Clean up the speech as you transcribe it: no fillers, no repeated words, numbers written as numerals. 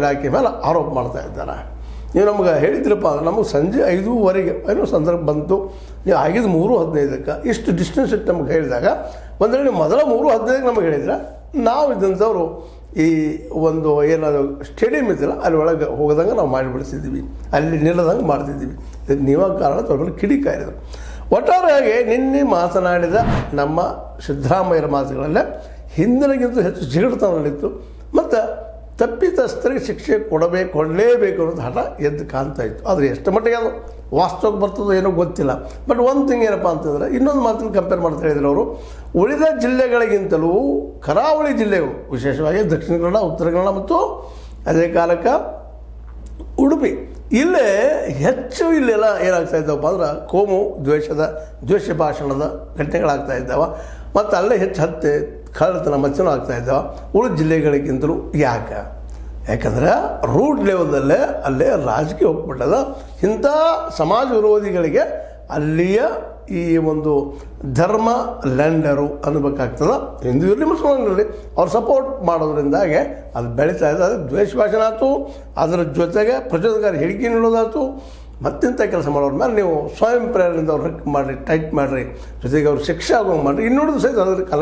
ಇಲಾಖೆ ಮೇಲೆ ಆರೋಪ ಮಾಡ್ತಾ ಇದ್ದಾರೆ. ನೀವು ನಮ್ಗೆ ಹೇಳಿದ್ರಪ್ಪ ಅಂದ್ರೆ ನಮಗೆ ಸಂಜೆ 5:15 ಏನೋ ಸಂದರ್ಭ ಬಂತು, ನೀವು ಆಗಿದ್ದು 3:15 ಇಷ್ಟು ಡಿಸ್ಟೆನ್ಸ್ ಇಟ್ಟು ನಮ್ಗೆ ಹೇಳಿದಾಗ ಒಂದು ವೇಳೆ ಮೊದಲ 3:15 ನಮಗೆ ಹೇಳಿದ್ರೆ ನಾವು ಇದ್ದಂಥವ್ರು ಈ ಒಂದು ಏನಾದರೂ ಸ್ಟೇಡಿಯಂ ಇದ್ದಿಲ್ಲ ಅಲ್ಲಿ ಒಳಗೆ ಹೋಗೋದಂಗೆ ನಾವು ಮಾಡಿಬಿಡ್ತಿದ್ದೀವಿ, ಅಲ್ಲಿ ನಿಲ್ಲದಂಗೆ ಮಾಡ್ತಿದ್ದೀವಿ. ಇದಕ್ಕೆ ನೀವ ಕಾರಣ ತೊಗೊಂಡು ಕಿಡಿಕಾಯಿದ್ರು. ಒಟ್ಟಾರೆಯಾಗಿ ನಿನ್ನೆ ಮಾತನಾಡಿದ ನಮ್ಮ ಸಿದ್ದರಾಮಯ್ಯರ ಮಾತುಗಳಲ್ಲೇ ಹಿಂದಿನಗಿಂತ ಹೆಚ್ಚು ಜಿಗಟತನ ನಡೀತು ಮತ್ತು ತಪ್ಪಿತಸ್ಥರಿಗೆ ಶಿಕ್ಷೆ ಕೊಡಲೇಬೇಕು ಅನ್ನೋದು ಹಠ ಎದ್ದು ಕಾಣ್ತಾ ಇತ್ತು. ಆದರೆ ಎಷ್ಟು ಮಟ್ಟಿಗೆ ಅದು ವಾಸ್ತವಕ್ಕೆ ಬರ್ತದೋ ಏನೋ ಗೊತ್ತಿಲ್ಲ. ಬಟ್ ಒಂದು ಥಿಂಗ್ ಏನಪ್ಪ ಅಂತಂದರೆ ಇನ್ನೊಂದು ಮಾತನ್ನು ಕಂಪೇರ್ ಮಾಡ್ತಾ ಹೇಳಿದ್ರು ಅವರು, ಉಳಿದ ಜಿಲ್ಲೆಗಳಿಗಿಂತಲೂ ಕರಾವಳಿ ಜಿಲ್ಲೆಗಳು ವಿಶೇಷವಾಗಿ ದಕ್ಷಿಣ ಕನ್ನಡ, ಉತ್ತರ ಕನ್ನಡ ಮತ್ತು ಅದೇ ಕಾಲಕ್ಕೆ ಉಡುಪಿ ಇಲ್ಲೇ ಹೆಚ್ಚು ಇಲ್ಲೆಲ್ಲ ಏನಾಗ್ತಾ ಇದ್ದಾವಪ್ಪ ಅಂದ್ರೆ ಕೋಮು ದ್ವೇಷ ಭಾಷಣದ ಘಟನೆಗಳಾಗ್ತಾ ಇದ್ದಾವೆ ಮತ್ತು ಅಲ್ಲೇ ಹೆಚ್ಚು ಹತ್ಯೆ ಕಳ್ಳತನ ಮಚ್ಚನೂ ಆಗ್ತಾ ಇದ್ದಾವೆ ಉಳಿದ ಜಿಲ್ಲೆಗಳಿಗಿಂತಲೂ. ಯಾಕಂದರೆ ರೂಟ್ ಲೆವೆಲ್ದಲ್ಲೇ ಅಲ್ಲೇ ರಾಜಕೀಯ ಹೋಗ್ಬಿಟ್ಟದ. ಇಂಥ ಸಮಾಜ ವಿರೋಧಿಗಳಿಗೆ ಅಲ್ಲಿಯ ಈ ಒಂದು ಧರ್ಮ ಲ್ಯಾಂಡರು ಅನ್ನಬೇಕಾಗ್ತದೆ. ಹಿಂದೂ ಇರಲಿ ಮುಸ್ಲಿಮ್ ಇರಲಿ ಅವ್ರು ಸಪೋರ್ಟ್ ಮಾಡೋದ್ರಿಂದಾಗೆ ಅದು ಬೆಳೀತಾ ಇದೆ. ಅದು ದ್ವೇಷ ಭಾಷಣ ಆಯ್ತು, ಅದರ ಜೊತೆಗೆ ಪ್ರಚೋದನಕಾರಿ ಹೇಳಿಕೆ ನೀಡೋದಾಯ್ತು. ಮತ್ತಿಂಥ ಕೆಲಸ ಮಾಡೋರ ಮೇಲೆ ನೀವು ಸ್ವಯಂ ಪ್ರೇರಣೆಯಿಂದ ಅವ್ರು ಮಾಡಿರಿ, ಟೈಟ್ ಮಾಡಿರಿ, ಜೊತೆಗೆ ಅವ್ರು ಶಿಕ್ಷೆ ಆಗೋಂಗೆ ಮಾಡಿರಿ. ಇನ್ನುಳಿದು ಸಹಿತ ಅದ್ರ